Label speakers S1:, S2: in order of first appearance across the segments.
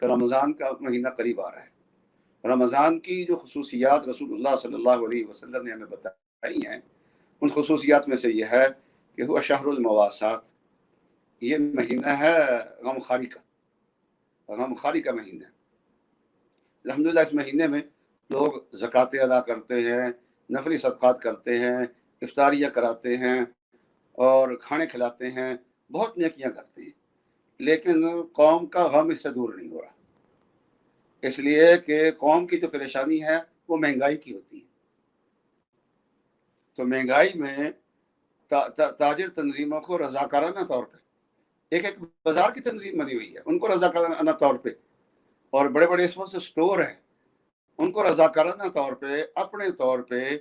S1: کہ رمضان کا مہینہ قریب آ رہا ہے۔ رمضان کی جو خصوصیات رسول اللہ صلی اللہ علیہ وسلم نے ہمیں بتائی ہیں، ان خصوصیات میں سے یہ ہے کہ وہ شہر المواسات، یہ مہینہ ہے غم خواری کا، غم خواری کا مہینہ ہے۔ الحمدللہ اس مہینے میں لوگ زکوٰۃ ادا کرتے ہیں، نفلی صدقات کرتے ہیں، افطاریاں کراتے ہیں اور کھانے کھلاتے ہیں، بہت نیکیاں کرتے ہیں، لیکن قوم کا غم اس سے دور نہیں ہو رہا، اس لیے کہ قوم کی جو پریشانی ہے وہ مہنگائی کی ہوتی ہے۔ تو مہنگائی میں تاجر تنظیموں کو رضاکارانہ طور پہ ایک بازار کی تنظیم بنی ہوئی ہے، ان کو رضاکارانہ طور پہ، اور بڑے بڑے اس وقت سے اسٹور ہیں، ان کو رضاکارانہ طور پہ اپنے طور پہ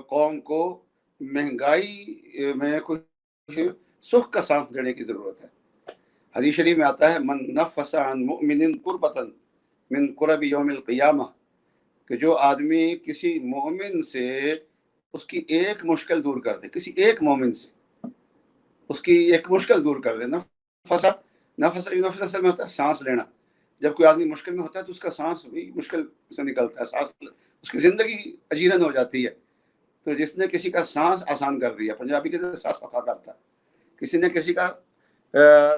S1: قوم کو مہنگائی میں کچھ سکھ کا سانس لینے کی ضرورت ہے۔ حدیث شریف میں آتا ہے من نفس عن مؤمن قربۃ من قرب یوم القیامہ، کہ جو آدمی کسی مومن سے اس کی ایک مشکل دور کر دے، کسی ایک مومن سے اس کی ایک مشکل دور کر دے۔ نفس اصل میں ہوتا ہے سانس لینا، جب کوئی آدمی مشکل میں ہوتا ہے تو اس کا سانس بھی مشکل سے نکلتا ہے، سانس اس کی زندگی اجیرن ہو جاتی ہے۔ تو جس نے کسی کا سانس آسان کر دیا، پنجابی کے سانس پکا کرتا، کسی نے کسی کا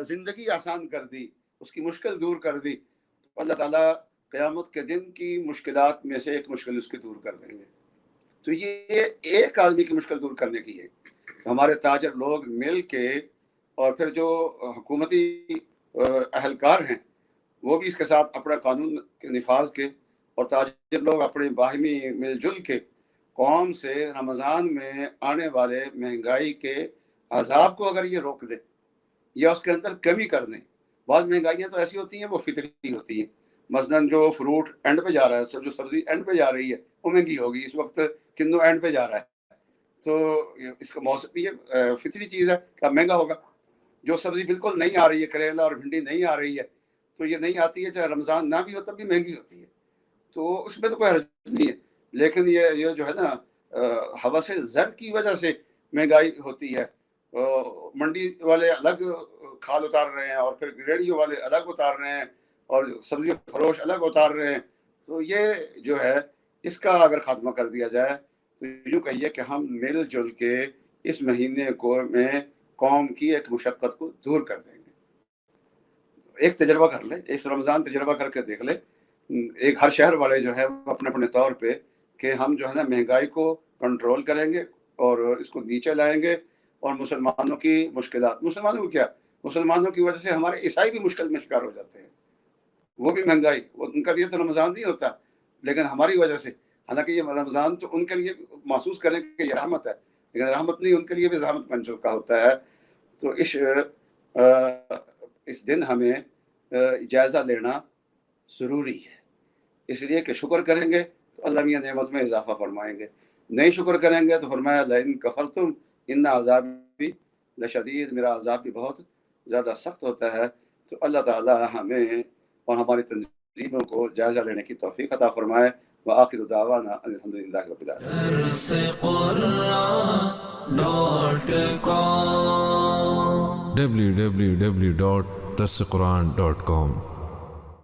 S1: زندگی آسان کر دی، اس کی مشکل دور کر دی، تو اللہ تعالیٰ قیامت کے دن کی مشکلات میں سے ایک مشکل اس کی دور کر دیں گے۔ تو یہ ایک آدمی کی مشکل دور کرنے کی ہے۔ تو ہمارے تاجر لوگ مل کے، اور پھر جو حکومتی اہلکار ہیں وہ بھی اس کے ساتھ اپنا قانون کے نفاذ کے، اور تاجر لوگ اپنے باہمی مل جل کے قوم سے رمضان میں آنے والے مہنگائی کے عذاب کو اگر یہ روک دے یا اس کے اندر کمی کر دیں۔ بعض مہنگائیاں تو ایسی ہوتی ہیں وہ فطری ہوتی ہیں، مثلاً جو فروٹ اینڈ پہ جا رہا ہے، جو سبزی اینڈ پہ جا رہی ہے وہ مہنگی ہوگی، اس وقت کنو اینڈ پہ جا رہا ہے، تو اس کا موسم یہ فطری چیز ہے کہ اب مہنگا ہوگا۔ جو سبزی بالکل نہیں آ رہی ہے، کریلا اور بھنڈی نہیں آ رہی ہے، تو یہ نہیں آتی ہے، چاہے رمضان نہ بھی ہو تب بھی مہنگی ہوتی ہے، تو اس میں تو کوئی حرج نہیں ہے۔ لیکن یہ جو ہے نا ہوس زر کی وجہ سے مہنگائی ہوتی ہے، منڈی والے الگ کھال اتار رہے ہیں اور پھر ریڑیوں والے الگ اتار رہے ہیں اور سبزی فروش الگ اتار رہے ہیں، تو یہ جو ہے اس کا اگر خاتمہ کر دیا جائے تو یوں کہیے کہ ہم مل جل کے اس مہینے کو میں قوم کی ایک مشقت کو دور کر دیں گے۔ ایک تجربہ کر لیں، اس رمضان تجربہ کر کے دیکھ لیں، ایک ہر شہر والے جو ہے اپنے اپنے طور پہ کہ ہم جو ہے نا مہنگائی کو کنٹرول کریں گے اور اس کو نیچے لائیں گے، اور مسلمانوں کی مشکلات، مسلمانوں کو کیا، مسلمانوں کی وجہ سے ہمارے عیسائی بھی مشکل میں شکار ہو جاتے ہیں، وہ بھی مہنگائی، ان کا یہ تو رمضان نہیں ہوتا لیکن ہماری وجہ سے، حالانکہ یہ رمضان تو ان کے لیے محسوس کریں کہ یہ رحمت ہے، لیکن رحمت نہیں، ان کے لیے بھی زحمت بن چکا ہوتا ہے۔ تو اس دن ہمیں جائزہ لینا ضروری ہے، اس لیے کہ شکر کریں گے تو اللہ میاں نعمت میں اضافہ فرمائیں گے، نہیں شکر کریں گے تو فرمایا لئن کفرتم ان عذابی لشدید، میرا عذاب بھی بہت زیادہ سخت ہوتا ہے۔ تو اللہ تعالی ہمیں اور ہماری تنظیموں کو جائزہ لینے کی توفیق عطا فرمائے۔ وآخر دعوانا الحمدللہ رب العالمین۔
S2: www.darsequran.com